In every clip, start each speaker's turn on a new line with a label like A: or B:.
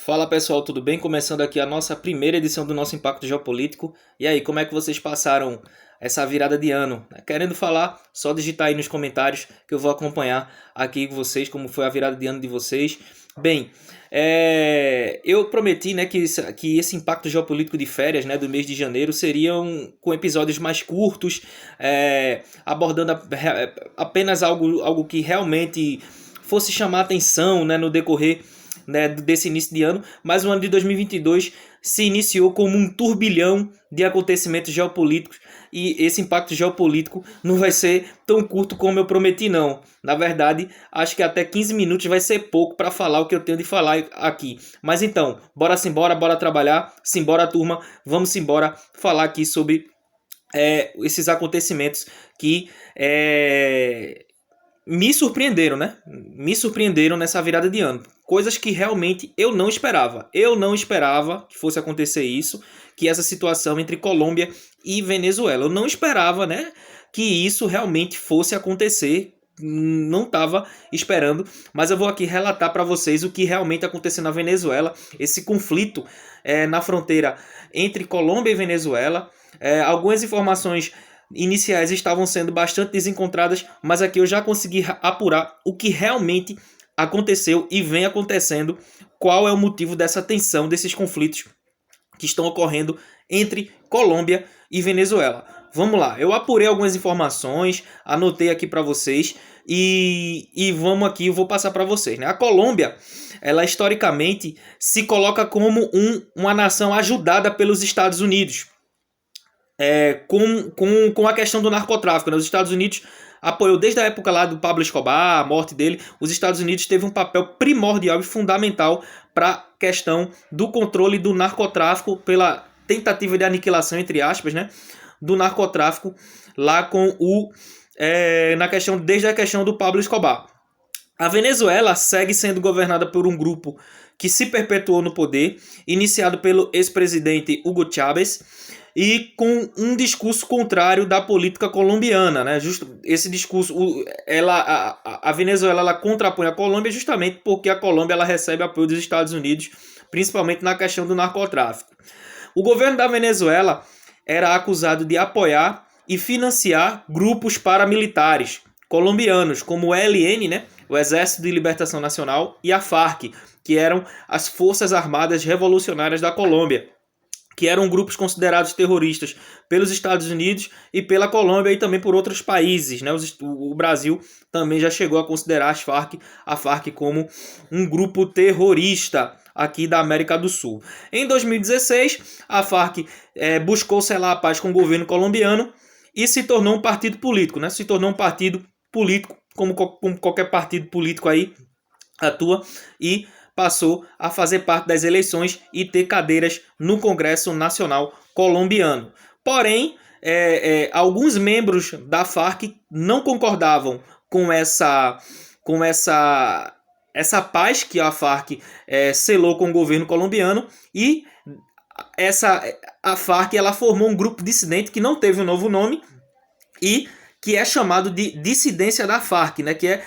A: Fala pessoal, tudo bem? Começando aqui a nossa primeira edição do nosso Impacto Geopolítico. E aí, como é que vocês passaram essa virada de ano? Querendo falar? Só digitar aí nos comentários que eu vou acompanhar aqui com vocês como foi a virada de ano de vocês. Bem, eu prometi, né, que esse Impacto Geopolítico de férias, né, do mês de janeiro seriam com episódios mais curtos, abordando apenas algo que realmente fosse chamar atenção, né, no decorrer, né, desse início de ano, mas o ano de 2022 se iniciou como um turbilhão de acontecimentos geopolíticos e esse impacto geopolítico não vai ser tão curto como eu prometi não. Na verdade, acho que até 15 minutos vai ser pouco para falar o que eu tenho de falar aqui. Mas então, bora simbora, bora trabalhar, simbora turma, vamos embora falar aqui sobre esses acontecimentos que me surpreenderam, né? Me surpreenderam nessa virada de ano. Coisas que realmente eu não esperava. Eu não esperava que fosse acontecer isso, que essa situação entre Colômbia e Venezuela. Eu não esperava, né, que isso realmente fosse acontecer. Não estava esperando, mas eu vou aqui relatar para vocês o que realmente aconteceu na Venezuela, esse conflito na fronteira entre Colômbia e Venezuela. Algumas informações iniciais estavam sendo bastante desencontradas, mas aqui eu já consegui apurar o que realmente aconteceu e vem acontecendo, qual é o motivo dessa tensão, desses conflitos que estão ocorrendo entre Colômbia e Venezuela. Vamos lá, eu apurei algumas informações, anotei aqui para vocês e vamos aqui, eu vou passar para vocês, né? A Colômbia, ela historicamente se coloca como uma nação ajudada pelos Estados Unidos. Com a questão do narcotráfico, né? Os Estados Unidos apoiou desde a época lá do Pablo Escobar, a morte dele. Os Estados Unidos teve um papel primordial e fundamental para a questão do controle do narcotráfico, pela tentativa de aniquilação, entre aspas, né, do narcotráfico lá desde a questão do Pablo Escobar. A Venezuela segue sendo governada por um grupo que se perpetuou no poder, iniciado pelo ex-presidente Hugo Chávez, e com um discurso contrário da política colombiana, né? Esse discurso, a Venezuela ela contrapõe a Colômbia justamente porque a Colômbia ela recebe apoio dos Estados Unidos, principalmente na questão do narcotráfico. O governo da Venezuela era acusado de apoiar e financiar grupos paramilitares colombianos, como o ELN, né? O Exército de Libertação Nacional, e a FARC, que eram as Forças Armadas Revolucionárias da Colômbia, que eram grupos considerados terroristas pelos Estados Unidos e pela Colômbia e também por outros países, né? O Brasil também já chegou a considerar a FARC como um grupo terrorista aqui da América do Sul. Em 2016, a FARC buscou selar a paz com o governo colombiano e se tornou um partido político, né? Se tornou um partido político, como qualquer partido político aí atua, e passou a fazer parte das eleições e ter cadeiras no Congresso Nacional colombiano. Porém, alguns membros da FARC não concordavam com essa paz que a FARC selou com o governo colombiano, e a FARC ela formou um grupo dissidente que não teve um novo nome e que é chamado de dissidência da FARC, né? Que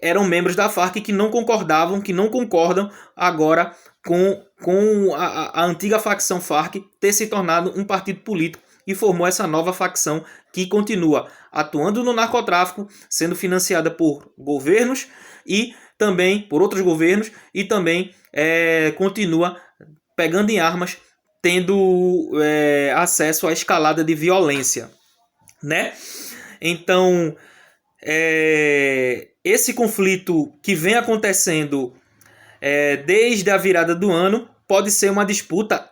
A: eram membros da FARC que não concordavam, que não concordam agora com a antiga facção FARC ter se tornado um partido político e formou essa nova facção que continua atuando no narcotráfico, sendo financiada por governos e também por outros governos, e também continua pegando em armas, tendo acesso à escalada de violência, né? Então, esse conflito que vem acontecendo desde a virada do ano pode ser uma disputa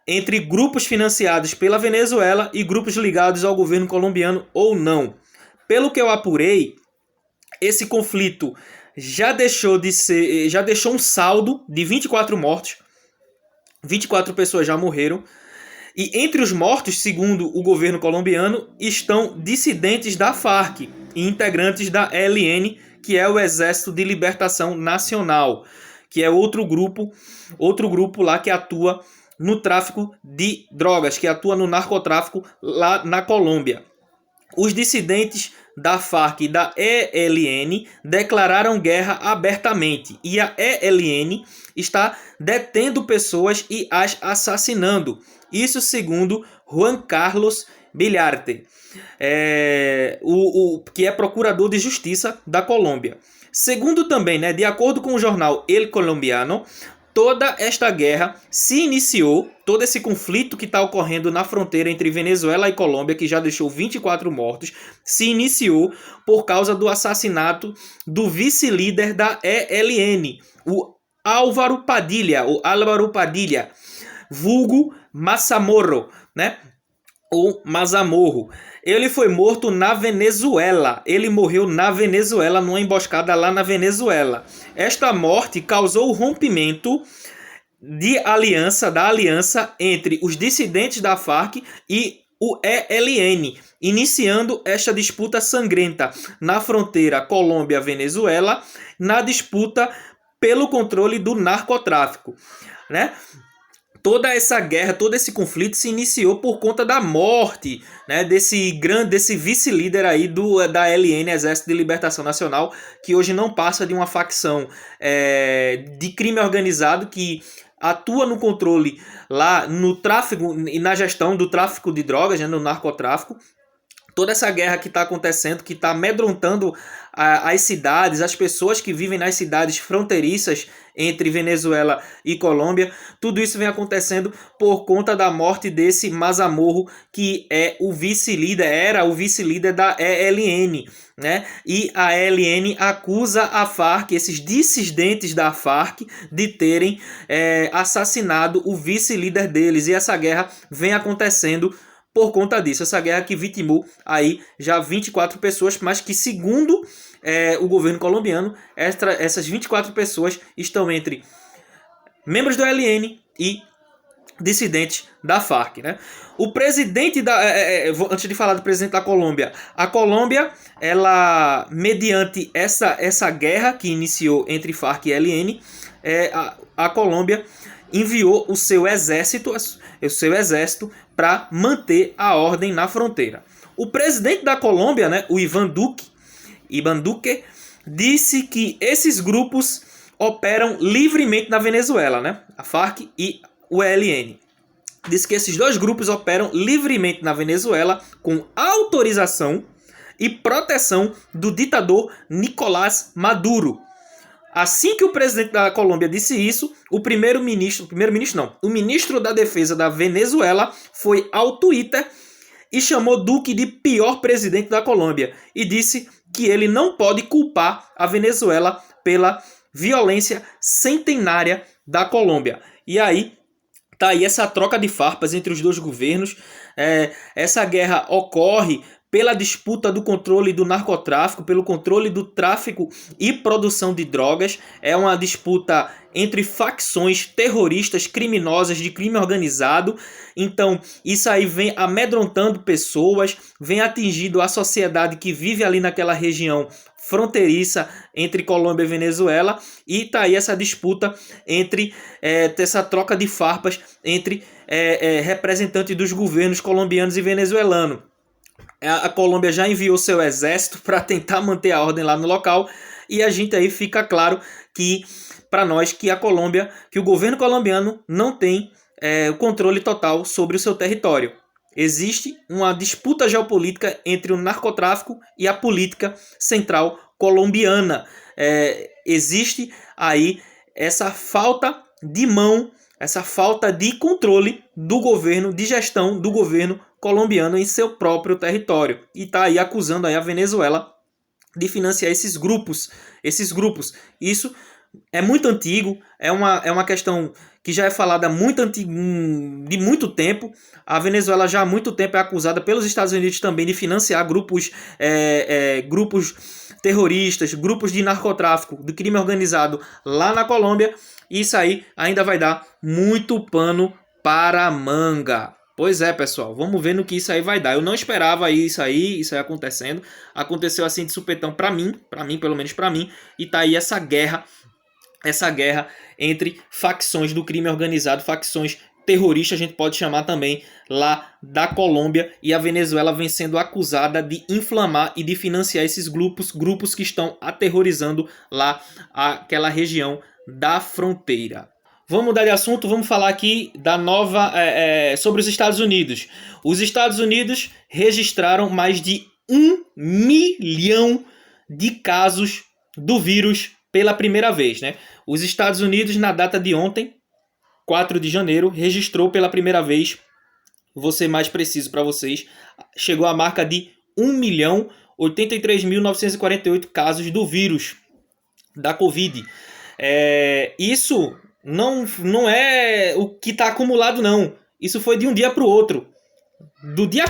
A: entre grupos financiados pela Venezuela e grupos ligados ao governo colombiano ou não. Pelo que eu apurei, esse conflito já deixou um saldo de 24 mortos, 24 pessoas já morreram. E entre os mortos, segundo o governo colombiano, estão dissidentes da FARC e integrantes da ELN, que é o Exército de Libertação Nacional, que é outro grupo lá que atua no tráfico de drogas, que atua no narcotráfico lá na Colômbia. Os dissidentes da Farc e da ELN declararam guerra abertamente e a ELN está detendo pessoas e as assassinando. Isso segundo Juan Carlos Billarte, que é procurador de justiça da Colômbia. Segundo também, né, de acordo com o jornal El Colombiano, toda esta guerra se iniciou, todo esse conflito que está ocorrendo na fronteira entre Venezuela e Colômbia, que já deixou 24 mortos, se iniciou por causa do assassinato do vice-líder da ELN, o Álvaro Padilha, vulgo Massamorro, né? Ou Mazamorro. Ele foi morto na Venezuela. Ele morreu na Venezuela, numa emboscada lá na Venezuela. Esta morte causou o rompimento da aliança entre os dissidentes da Farc e o ELN, iniciando esta disputa sangrenta na fronteira Colômbia-Venezuela, na disputa pelo controle do narcotráfico, né? Toda essa guerra, todo esse conflito se iniciou por conta da morte, né, desse vice-líder aí da LN, Exército de Libertação Nacional, que hoje não passa de uma facção de crime organizado que atua no controle lá no tráfico e na gestão do tráfico de drogas, né, no narcotráfico. Toda essa guerra que está acontecendo, que está amedrontando as cidades, as pessoas que vivem nas cidades fronteiriças entre Venezuela e Colômbia, tudo isso vem acontecendo por conta da morte desse Mazamorro, que era o vice-líder da ELN, né? E a ELN acusa a Farc, esses dissidentes da Farc, de terem assassinado o vice-líder deles, e essa guerra vem acontecendo por conta disso, essa guerra que vitimou aí já 24 pessoas, mas que segundo o governo colombiano, essas 24 pessoas estão entre membros do ELN e dissidentes da Farc, né? O presidente antes de falar do presidente da Colômbia, a Colômbia, ela, mediante essa guerra que iniciou entre Farc e ELN, a Colômbia enviou o seu exército para manter a ordem na fronteira. O presidente da Colômbia, né, o Iván Duque, disse que esses grupos operam livremente na Venezuela, né? A Farc e o ELN. Diz que esses dois grupos operam livremente na Venezuela com autorização e proteção do ditador Nicolás Maduro. Assim que o presidente da Colômbia disse isso, o ministro da Defesa da Venezuela foi ao Twitter e chamou Duque de pior presidente da Colômbia e disse que ele não pode culpar a Venezuela pela violência centenária da Colômbia. E aí, tá aí essa troca de farpas entre os dois governos. Essa guerra ocorre pela disputa do controle do narcotráfico, pelo controle do tráfico e produção de drogas. É uma disputa entre facções terroristas, criminosas, de crime organizado. Então, isso aí vem amedrontando pessoas, vem atingindo a sociedade que vive ali naquela região fronteiriça entre Colômbia e Venezuela, e tá aí essa disputa entre essa troca de farpas entre representantes dos governos colombianos e venezuelanos. A Colômbia já enviou seu exército para tentar manter a ordem lá no local, e a gente aí fica claro que para nós que o governo colombiano não tem o controle total sobre o seu território. Existe uma disputa geopolítica entre o narcotráfico e a política central colombiana. Existe aí essa falta de mão, essa falta de controle do governo, de gestão do governo colombiano em seu próprio território. E está aí acusando aí a Venezuela de financiar esses grupos. Isso é muito antigo, é uma questão que já é falada de muito tempo. A Venezuela já há muito tempo é acusada pelos Estados Unidos também de financiar grupos terroristas, grupos de narcotráfico, de crime organizado lá na Colômbia. E isso aí ainda vai dar muito pano para a manga. Pois é, pessoal, vamos ver no que isso aí vai dar. Eu não esperava isso aí acontecendo. Aconteceu assim de supetão para mim, pelo menos para mim, e tá aí essa guerra entre facções do crime organizado, facções terrorista, a gente pode chamar também, lá da Colômbia, e a Venezuela vem sendo acusada de inflamar e de financiar esses grupos que estão aterrorizando lá aquela região da fronteira. Vamos mudar de assunto, vamos falar aqui da sobre os Estados Unidos. Os Estados Unidos registraram mais de 1 milhão de casos do vírus pela primeira vez, né? Os Estados Unidos, na data de ontem, 4 de janeiro, registrou pela primeira vez, vou ser mais preciso para vocês, chegou à marca de 1.083.948 casos do vírus da Covid. Isso não é o que está acumulado, não. Isso foi de um dia para o outro. Do dia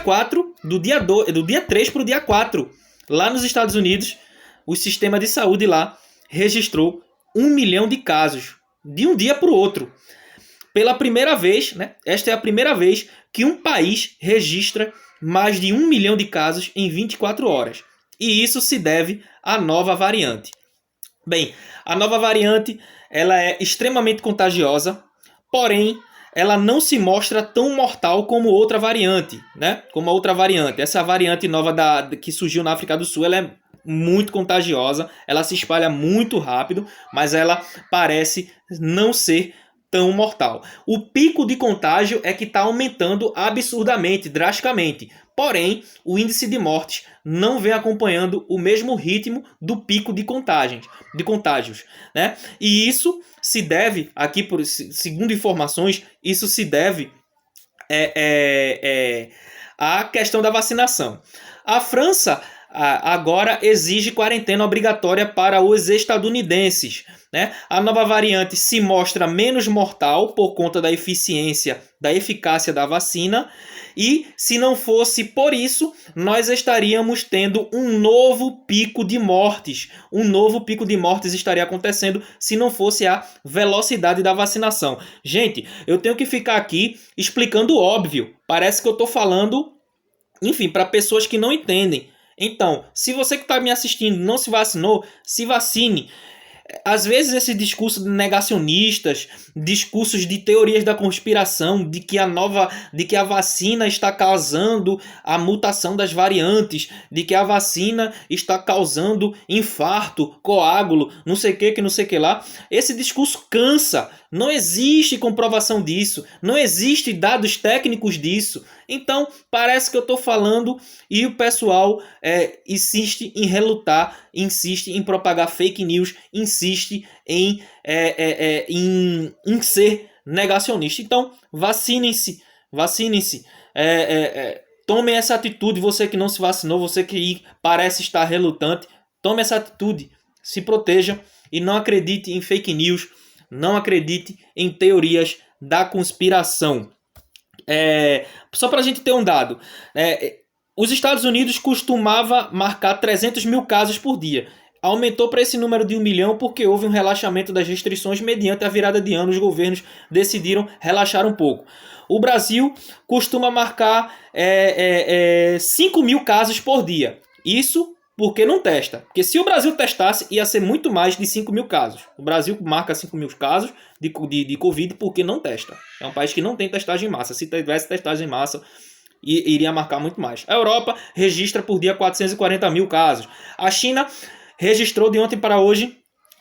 A: 3 para o dia 4, lá nos Estados Unidos, o sistema de saúde lá registrou 1 milhão de casos. De um dia para o outro. Pela primeira vez, né? Esta é a primeira vez que um país registra mais de 1 milhão de casos em 24 horas. E isso se deve à nova variante. Bem, a nova variante ela é extremamente contagiosa, porém ela não se mostra tão mortal como outra variante, né? Como a outra variante. Essa variante nova que surgiu na África do Sul, ela é muito contagiosa, ela se espalha muito rápido, mas ela parece não ser tão mortal. O pico de contágio é que está aumentando absurdamente, drasticamente. Porém, o índice de mortes não vem acompanhando o mesmo ritmo do pico de contágios, né? E isso se deve, aqui segundo informações, isso se deve à questão da vacinação. A França agora exige quarentena obrigatória para os estadunidenses, né? A nova variante se mostra menos mortal por conta da eficácia da vacina, e se não fosse por isso, nós estaríamos tendo um novo pico de mortes. Um novo pico de mortes estaria acontecendo se não fosse a velocidade da vacinação. Gente, eu tenho que ficar aqui explicando o óbvio. Parece que eu estou falando, enfim, para pessoas que não entendem. Então, se você que está me assistindo não se vacinou, se vacine. Às vezes esses discursos negacionistas, discursos de teorias da conspiração, de que a vacina está causando a mutação das variantes, de que a vacina está causando infarto, coágulo, não sei o que não sei o que lá. Esse discurso cansa. Não existe comprovação disso, não existe dados técnicos disso. Então, parece que eu estou falando e o pessoal insiste em relutar, insiste em propagar fake news, insiste em ser negacionista. Então, vacinem-se. Tomem essa atitude, você que não se vacinou, você que parece estar relutante, tome essa atitude, se proteja e não acredite em fake news. Não acredite em teorias da conspiração. Só para a gente ter um dado. Os Estados Unidos costumava marcar 300 mil casos por dia. Aumentou para esse número de 1 milhão porque houve um relaxamento das restrições mediante a virada de ano. Os governos decidiram relaxar um pouco. O Brasil costuma marcar 5 mil casos por dia. Isso porque não testa. Porque se o Brasil testasse, ia ser muito mais de 5 mil casos. O Brasil marca 5 mil casos de Covid porque não testa. É um país que não tem testagem em massa. Se tivesse testagem em massa, iria marcar muito mais. A Europa registra por dia 440 mil casos. A China registrou de ontem para hoje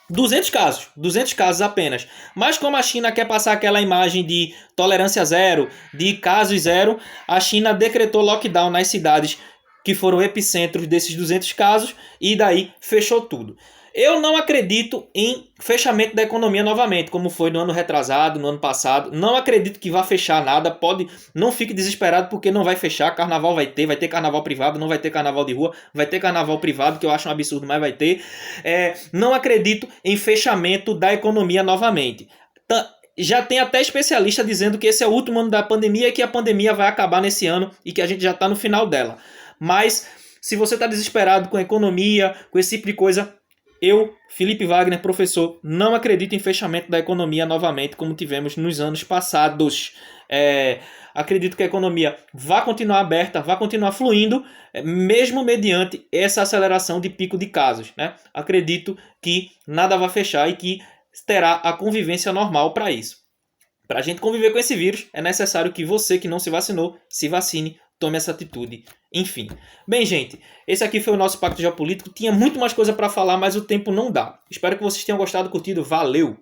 A: 200 casos apenas. Mas como a China quer passar aquela imagem de tolerância zero, de casos zero, a China decretou lockdown nas cidades que foram epicentros desses 200 casos e daí fechou tudo. Eu não acredito em fechamento da economia novamente, como foi no ano retrasado, no ano passado. Não acredito que vá fechar nada. Não fique desesperado porque não vai fechar. Carnaval vai ter carnaval privado, não vai ter carnaval de rua, vai ter carnaval privado, que eu acho um absurdo, mas vai ter. Não acredito em fechamento da economia novamente. Já tem até especialista dizendo que esse é o último ano da pandemia e que a pandemia vai acabar nesse ano e que a gente já está no final dela. Mas se você está desesperado com a economia, com esse tipo de coisa, eu, Felipe Wagner, professor, não acredito em fechamento da economia novamente como tivemos nos anos passados. Acredito que a economia vai continuar aberta, vai continuar fluindo, mesmo mediante essa aceleração de pico de casos, né? Acredito que nada vai fechar e que terá a convivência normal para isso. Para a gente conviver com esse vírus, é necessário que você que não se vacinou, se vacine, tome essa atitude. Enfim. Bem, gente, esse aqui foi o nosso Pacto Geopolítico. Tinha muito mais coisa para falar, mas o tempo não dá. Espero que vocês tenham gostado, curtido. Valeu!